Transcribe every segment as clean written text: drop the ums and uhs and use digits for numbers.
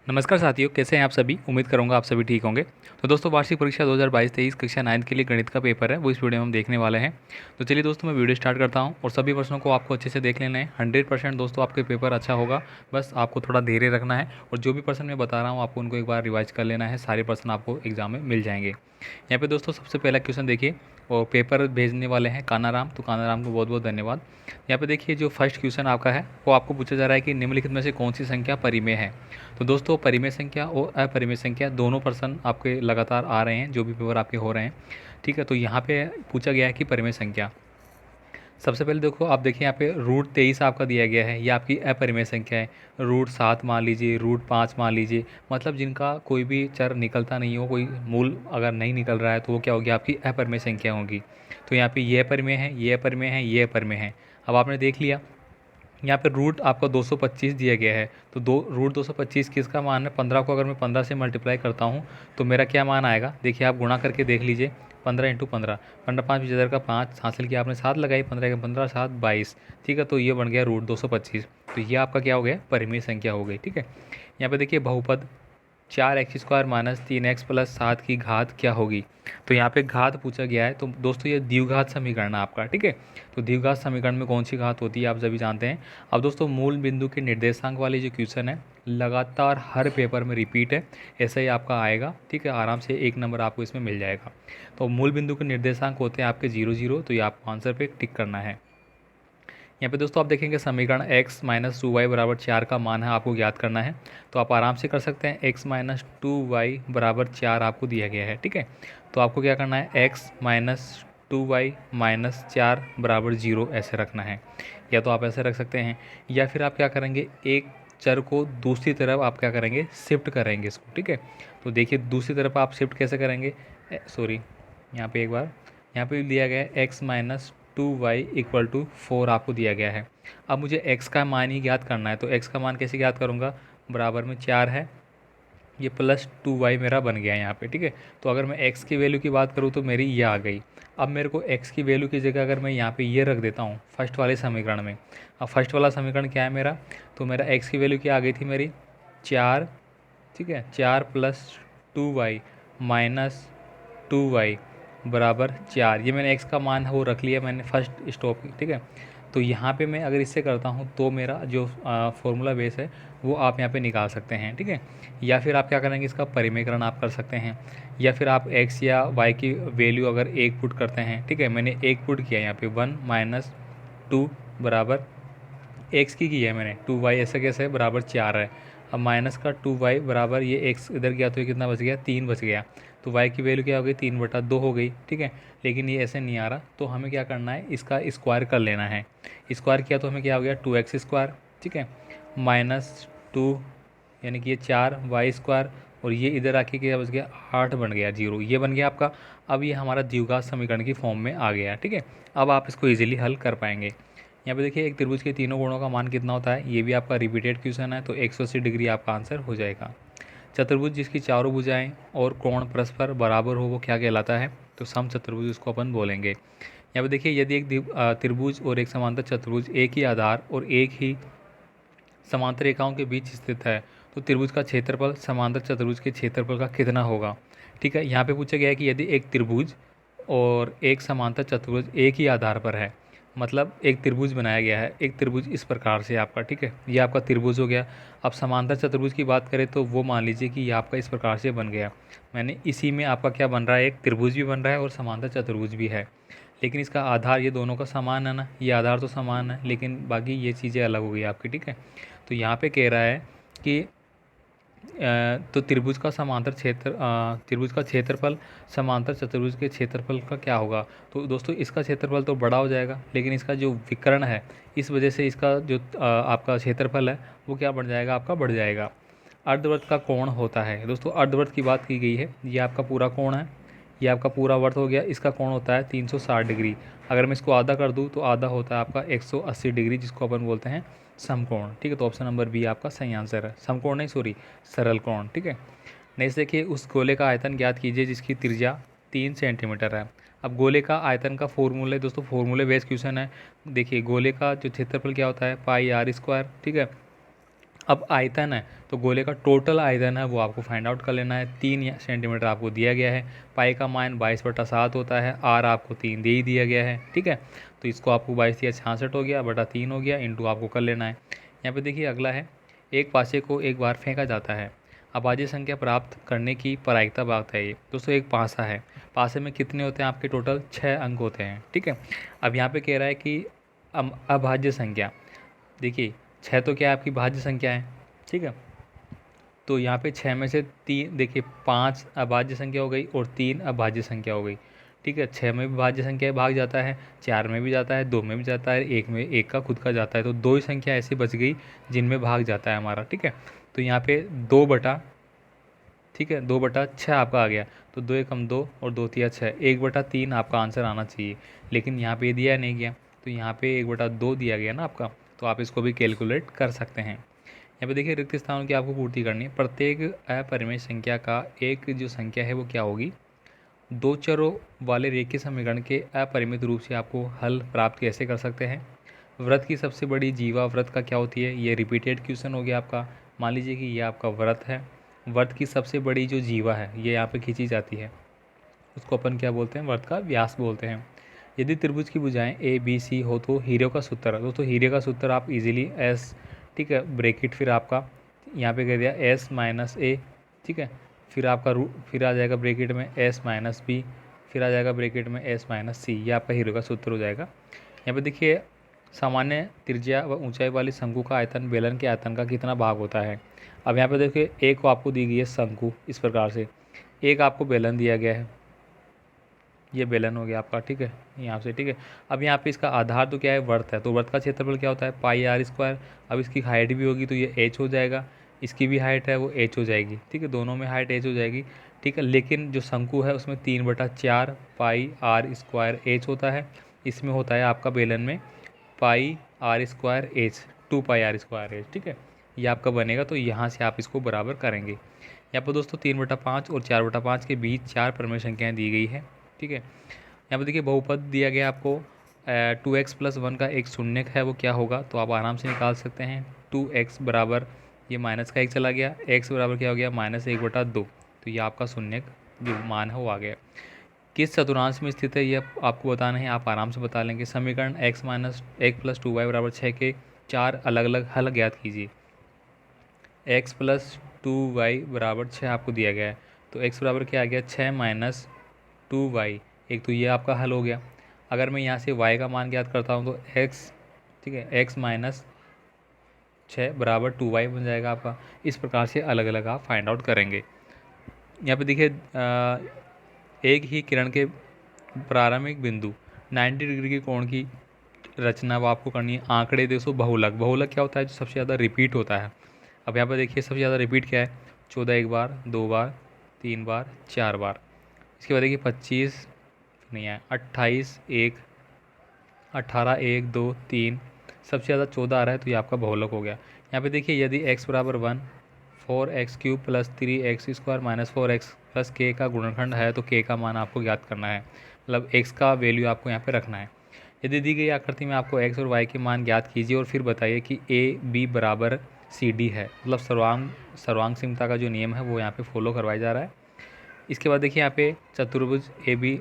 नमस्कार साथियों, कैसे हैं आप सभी। उम्मीद करूंगा आप सभी ठीक होंगे। तो दोस्तों, वार्षिक परीक्षा 2022-23 कक्षा 9 के लिए गणित का पेपर है, वो इस वीडियो में हम देखने वाले हैं। तो चलिए दोस्तों, मैं वीडियो स्टार्ट करता हूं और सभी प्रश्नों को आपको अच्छे से देख लेना है। 100% दोस्तों आपके पेपर अच्छा होगा, बस आपको थोड़ा धैर्य रखना है और जो भी प्रश्न मैं बता रहा हूँ आपको उनको एक बार रिवाइज कर लेना है। सारे प्रश्न आपको एग्जाम में मिल जाएंगे। यहाँ पे दोस्तों सबसे पहला क्वेश्चन देखिए, और पेपर भेजने वाले हैं कानाराम, तो कानाराम को बहुत बहुत धन्यवाद। यहाँ पे देखिए जो फर्स्ट क्वेश्चन आपका है वो आपको पूछा जा रहा है कि निम्नलिखित में से कौन सी संख्या परिमेय है। तो दोस्तों, परिमेय संख्या और अपरिमेय संख्या दोनों प्रश्न आपके लगातार आ रहे हैं, जो भी पेपर आपके हो रहे हैं। ठीक है, तो यहाँ पे पूछा गया है कि परिमेय संख्या। सबसे पहले देखो, आप देखिए यहाँ पे √23 आपका दिया गया है, ये आपकी अपरिमेय संख्या है। √7 मान लीजिए, √5 मान लीजिए, मतलब जिनका कोई भी चर निकलता नहीं हो, कोई मूल अगर नहीं निकल रहा है तो वो क्या होगी, आपकी अपरिमेय संख्या होगी। तो यहाँ पे ये अपरिमेय है, ये अपरिमेय है, ये अपरिमेय है। अब आपने देख लिया, यहाँ पे रूट आपका 225 दिया गया है। तो √225 किसका मान है, 15 को अगर मैं 15 से मल्टीप्लाई करता हूँ तो मेरा क्या मान आएगा, देखिए आप गुणा करके देख लीजिए। 15 × 15, 15 5 75 का 5 हासिल किया आपने, 7 लगाई, 15 × 15 7 22। ठीक है, तो ये बन गया √225। तो ये आपका क्या हो गया, परिमेय संख्या हो गई। ठीक है, यहाँ पे देखिए बहुपद 4x² - 3x + 7 की घात क्या होगी। तो यहाँ पे घात पूछा गया है, तो दोस्तों ये द्विघात समीकरण है आपका। ठीक है, तो द्विघात समीकरण में कौन सी घात होती है आप सभी जानते हैं। अब दोस्तों, मूल बिंदु के निर्देशांक वाले जो क्वेश्चन है लगातार हर पेपर में रिपीट है, ऐसा ही आपका आएगा। ठीक है, आराम से 1 नंबर आपको इसमें मिल जाएगा। तो मूल बिंदु के निर्देशांक होते हैं आपके 0 0, तो ये आपको आंसर पे टिक करना है। यहाँ पे दोस्तों आप देखेंगे समीकरण x - 2y = 4 का मान है, आपको ज्ञात करना है। तो आप आराम से कर सकते हैं, x - 2y = 4 आपको दिया गया है। ठीक है, तो आपको क्या करना है, x - 2y - 4 = 0 ऐसे रखना है। या तो आप ऐसे रख सकते हैं, या फिर आप क्या करेंगे, एक चर को दूसरी तरफ आप क्या करेंगे, शिफ्ट करेंगे इसको। ठीक है, तो देखिए दूसरी तरफ आप शिफ्ट कैसे करेंगे, सॉरी यहाँ पे एक बार, यहाँ पे दिया गया है x - 2y = 4 आपको दिया गया है। अब मुझे x का मान ही ज्ञात करना है, तो x का मान कैसे ज्ञात करूँगा, बराबर में 4 है, ये +2y मेरा बन गया है यहाँ पे। ठीक है, तो अगर मैं x की वैल्यू की बात करूँ तो मेरी ये आ गई। अब मेरे को x की वैल्यू की जगह अगर मैं यहाँ पे ये रख देता हूँ फर्स्ट वाले समीकरण में। अब फर्स्ट वाला समीकरण क्या है मेरा, तो मेरा x की वैल्यू क्या आ गई थी मेरी, 4। ठीक है, 4 + 2y - 2y = 4। ये मैंने x का मान है वो रख लिया मैंने फर्स्ट स्टॉप। ठीक है, तो यहाँ पे मैं अगर इससे करता हूँ तो मेरा जो फॉर्मूला बेस है वो आप यहाँ पे निकाल सकते हैं। ठीक है, या फिर आप क्या करेंगे, इसका परिमेयकरण आप कर सकते हैं, या फिर आप x या y की वैल्यू अगर 1 पुट करते हैं। ठीक है, मैंने 1 पुट किया यहाँ पे, 1 - 2 बराबर x की है मैंने, 2y ऐसा कैसे है, बराबर 4 है। अब माइनस का 2y बराबर ये x इधर गया तो ये कितना बच गया, 3 बच गया। तो y की वैल्यू क्या हो गई, 3/2 हो गई। ठीक है, लेकिन ये ऐसे नहीं आ रहा, तो हमें क्या करना है, इसका स्क्वायर कर लेना है। स्क्वायर किया तो हमें क्या हो गया, 2x²। ठीक है, -2 यानी कि ये 4y², और ये इधर आके क्या बच गया, 8 बन गया, 0 ये बन गया आपका। अब ये हमारा द्विघात समीकरण की फॉर्म में आ गया। ठीक है, अब आप इसको ईजिली हल कर पाएंगे। यहाँ पे देखिए एक त्रिभुज के तीनों कोणों का मान कितना होता है, ये भी आपका रिपीटेड क्वेश्चन है, तो 180 डिग्री आपका आंसर हो जाएगा। चतुर्भुज जिसकी चारों भुजाएं और कोण परस्पर बराबर हो वो क्या कहलाता है, तो समचतुर्भुज उसको अपन बोलेंगे। यहाँ पे देखिए यदि एक त्रिभुज और एक समांतर चतुर्भुज एक ही आधार और एक ही समांतर रेखाओं के बीच स्थित है, तो त्रिभुज का क्षेत्रफल समांतर चतुर्भुज के क्षेत्रफल का कितना होगा। ठीक है, यहाँ पे पूछा गया है कि यदि एक त्रिभुज और एक समांतर चतुर्भुज एक ही आधार पर है, मतलब एक त्रिभुज बनाया गया है, एक त्रिभुज इस प्रकार से आपका। ठीक है, ये आपका त्रिभुज हो गया। अब समांतर चतुर्भुज की बात करें तो वो मान लीजिए कि ये आपका इस प्रकार से बन गया, मैंने इसी में आपका क्या बन रहा है, एक त्रिभुज भी बन रहा है और समांतर चतुर्भुज भी है, लेकिन इसका आधार ये दोनों का समान है ना, ये आधार तो समान है लेकिन बाकी ये चीज़ें अलग हो गई आपकी। ठीक है, तो यहाँ पे कह रहा है कि तो त्रिभुज का समांतर क्षेत्र त्रिभुज का क्षेत्रफल समांतर चतुर्भुज के क्षेत्रफल का क्या होगा। तो दोस्तों इसका क्षेत्रफल तो बड़ा हो जाएगा, लेकिन इसका जो विकर्ण है इस वजह से इसका जो आपका क्षेत्रफल है वो क्या बढ़ जाएगा, आपका बढ़ जाएगा। अर्धवृत्त का कोण होता है, दोस्तों अर्धवृत्त की बात की गई है, ये आपका पूरा कोण है, ये आपका पूरा वर्त हो गया, इसका कोण होता है 360 डिग्री। अगर मैं इसको आधा कर दूँ तो आधा होता है आपका 180 डिग्री, जिसको अपन बोलते हैं समकोण। ठीक है, तो ऑप्शन नंबर बी आपका सही आंसर है, समकोण नहीं सॉरी, सरल कोण। ठीक है, नेक्स्ट देखिए, उस गोले का आयतन ज्ञात कीजिए जिसकी त्रिज्या 3 सेंटीमीटर है। अब गोले का आयतन का फॉर्मूला, दोस्तों फॉर्मूले बेस्ड क्वेश्चन है। देखिए गोले का जो क्षेत्रफल क्या होता है, πr²। ठीक है, अब आयतन है तो गोले का टोटल आयतन है वो आपको फाइंड आउट कर लेना है। 3 सेंटीमीटर आपको दिया गया है, पाई का मान 22/7 होता है, आर आपको 3 दे ही दिया गया है, ठीक है। तो इसको आपको 22 या 66 हो गया बटा 3 हो गया, इंटू आपको कर लेना है। यहाँ पे देखिए अगला है, एक पासे को एक बार फेंका जाता है। अभाज्य संख्या प्राप्त करने की प्रायिकता बात है ये दोस्तों। एक पासा है, पासे में कितने होते हैं आपके, टोटल 6 अंक होते हैं, ठीक है। अब यहाँ पे कह रहा है कि अभाज्य संख्या, देखिए 6 तो क्या है आपकी भाज्य संख्या है, ठीक है। तो यहाँ पे 6 में से 3, देखिए 5 अभाज्य संख्या हो गई और 3 अभाज्य संख्या हो गई, ठीक है। 6 में भी भाज्य संख्या भाग जाता है, 4 में भी जाता है, 2 में भी जाता है, 1 में 1 का खुद का जाता है। तो 2 ही संख्या ऐसी बच गई जिनमें भाग जाता है हमारा, ठीक है। तो यहाँ पे 2 बटा, ठीक है, 2/6 आपका आ गया। तो 2 एकम 2 और 2 तिया 6, 1/3 आपका आंसर आना चाहिए। लेकिन यहाँ पे दिया नहीं गया, तो यहाँ पे 1/2 दिया गया ना आपका, तो आप इसको भी कैलकुलेट कर सकते हैं। यहाँ पे देखिए रिक्त स्थानों की आपको पूर्ति करनी है। प्रत्येक अपरिमेय संख्या का एक जो संख्या है वो क्या होगी, 2 चरों वाले रेखीय समीकरण के अपरिमित रूप से आपको हल प्राप्त कैसे कर सकते हैं। व्रत की सबसे बड़ी जीवा व्रत का क्या होती है, ये रिपीटेड क्वेश्चन हो गया आपका। मान लीजिए कि ये आपका व्रत है, व्रत की सबसे बड़ी जो जीवा है ये यहाँ पे खींची जाती है, उसको अपन क्या बोलते हैं, व्रत का व्यास बोलते हैं। यदि त्रिभुज की भुजाएं ए बी सी हो तो हीरे का सूत्र, दोस्तों हीरे का सूत्र आप इजीली एस, ठीक है, ब्रैकेट फिर आपका यहाँ पे कह दिया एस माइनस ए, ठीक है, फिर आपका फिर आ जाएगा ब्रैकेट में एस माइनस बी, फिर आ जाएगा ब्रैकेट में एस माइनस सी, ये आपका हीरे का सूत्र हो जाएगा। यहाँ पे देखिए सामान्य त्रिज्या व ऊंचाई वाली शंकु का आयतन बेलन के आयतन का कितना भाग होता है। अब यहाँ पे देखिए एक को आपको दी गई है शंकु इस प्रकार से, एक आपको बेलन दिया गया है, ये बेलन हो गया आपका, ठीक है, यहाँ से, ठीक है। अब यहाँ पे इसका आधार तो क्या है, वर्त है, तो वर्त का क्षेत्रफल क्या होता है, पाई आर स्क्वायर। अब इसकी हाइट भी होगी तो ये एच हो जाएगा, इसकी भी हाइट है वो एच हो जाएगी, ठीक है, दोनों में हाइट एच हो जाएगी, ठीक है। लेकिन जो शंकु है उसमें 3/4 पाई आर स्क्वायर एच होता है, इसमें होता है आपका बेलन में pi r square h, 2 pi r square h, ठीक है, ये आपका बनेगा। तो यहाँ से आप इसको बराबर करेंगे। यहाँ पर दोस्तों 3/5 और 4/5 के बीच 4 परमेय संख्याएँ दी गई है, ठीक है। यहाँ पर देखिए बहुपद दिया गया आपको 2x+1 का एक शून्यक है वो क्या होगा, तो आप आराम से निकाल सकते हैं। 2x बराबर, ये माइनस का 1 चला गया, x बराबर क्या हो गया, -1/2, तो ये आपका शून्यक जो मान है वो आ गया। किस चतुर्थांश में स्थित है ये आपको बताना है, आप आराम से बता लेंगे। समीकरण x - 1 + 2y = 6 के 4 अलग अलग हल ज्ञात कीजिए। x + 2y = 6 आपको दिया गया है, तो x बराबर क्या आ गया, 6 - 2y, एक तो ये आपका हल हो गया। अगर मैं यहाँ से y का मान ज्ञात करता हूँ तो x, ठीक है, x - 6 = 2y बन जाएगा आपका। इस प्रकार से अलग अलग आप फाइंड आउट करेंगे। यहाँ पे देखिए एक ही किरण के प्रारंभिक बिंदु 90 डिग्री के कोण की रचना वो आपको करनी है। आंकड़े देखो बहुलक, बहुलक क्या होता है, जो सबसे ज़्यादा रिपीट होता है। अब यहाँ पर देखिए सबसे ज़्यादा रिपीट क्या है, 14 एक बार, 2 बार, 3 बार, 4 बार। इसके बाद देखिए 25 नहीं है, 28 1, 18 1 2 3, सबसे ज़्यादा 14 आ रहा है, तो ये आपका बहुलक हो गया। यहाँ पे देखिए यदि x = 1, 4x³ + 3x² - 4x + k का गुणनखंड है तो k का मान आपको ज्ञात करना है, मतलब x का वैल्यू आपको यहाँ पे रखना है। यदि दी गई आकृति में आपको x और y के मान ज्ञात कीजिए और फिर बताइए कि a b = cd है, मतलब सर्वांग सीमता का जो नियम है वो यहाँ पे फॉलो करवाया जा रहा है। इसके बाद देखिए यहाँ पे चतुर्भुज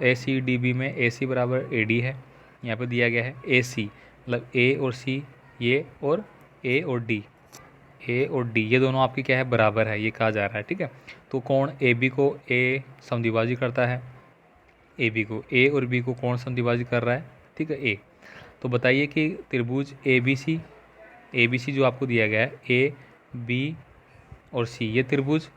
ए सी डी बी में AC = AD है, यहाँ पे दिया गया है AC, मतलब A और C ये, और A और D ये दोनों आपके क्या है, बराबर है, ये कहा जा रहा है, ठीक है। तो कोण AB को A समद्विभाजित करता है, AB को A और B को कोण समद्विभाजित कर रहा है, ठीक है, A। तो बताइए कि त्रिभुज ABC जो आपको दिया गया है A B और C ये त्रिभुज,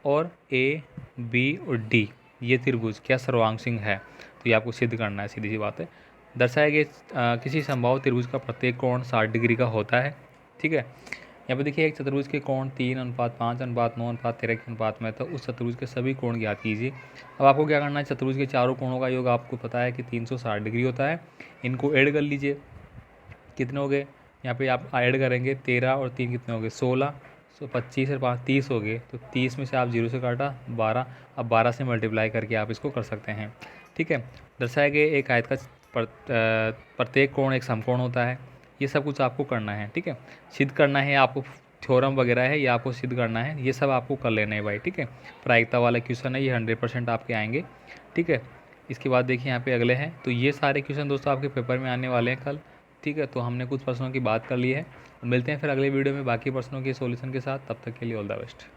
और A B और D ये त्रिभुज क्या सर्वांगशिक है, तो ये आपको सिद्ध करना है, सीधी सी बात है। दर्शाया गया किसी संभव त्रिभुज का प्रत्येक कोण 60 डिग्री का होता है, ठीक है। यहाँ पे देखिए एक चतुर्भुज के कोण 3:5:9:13 के अनुपात में, तो उस चतुर्भुज के सभी कोण ज्ञात कीजिए। अब आपको क्या करना है, चतुर्भुज के चारों कोणों का योग आपको पता है कि 360 डिग्री होता है, इनको ऐड कर लीजिए। कितने हो गए, यहाँ पे आप ऐड करेंगे 13 और 3 कितने हो गए, 16, 25 और 5 30 हो गए, तो 30 में से आप 0 से काटा 12, अब 12 से मल्टीप्लाई करके आप इसको कर सकते हैं, ठीक है। दर्शाए गए एक आयत का प्रत्येक कोण एक समकोण होता है, ये सब कुछ आपको करना है, ठीक है। सिद्ध करना है आपको थ्योरम वगैरह है ये आपको सिद्ध करना है, ये सब आपको कर लेना है भाई, ठीक है। प्रायिकता वाला क्वेश्चन है, ये 100% आपके आएंगे, ठीक है। इसके बाद देखिए यहाँ पे अगले हैं, तो ये सारे क्वेश्चन दोस्तों आपके पेपर में आने वाले हैं कल, ठीक है। तो हमने कुछ प्रश्नों की बात कर ली है, मिलते हैं फिर अगले वीडियो में बाकी प्रश्नों के सॉल्यूशन के साथ, तब तक के लिए ऑल द बेस्ट।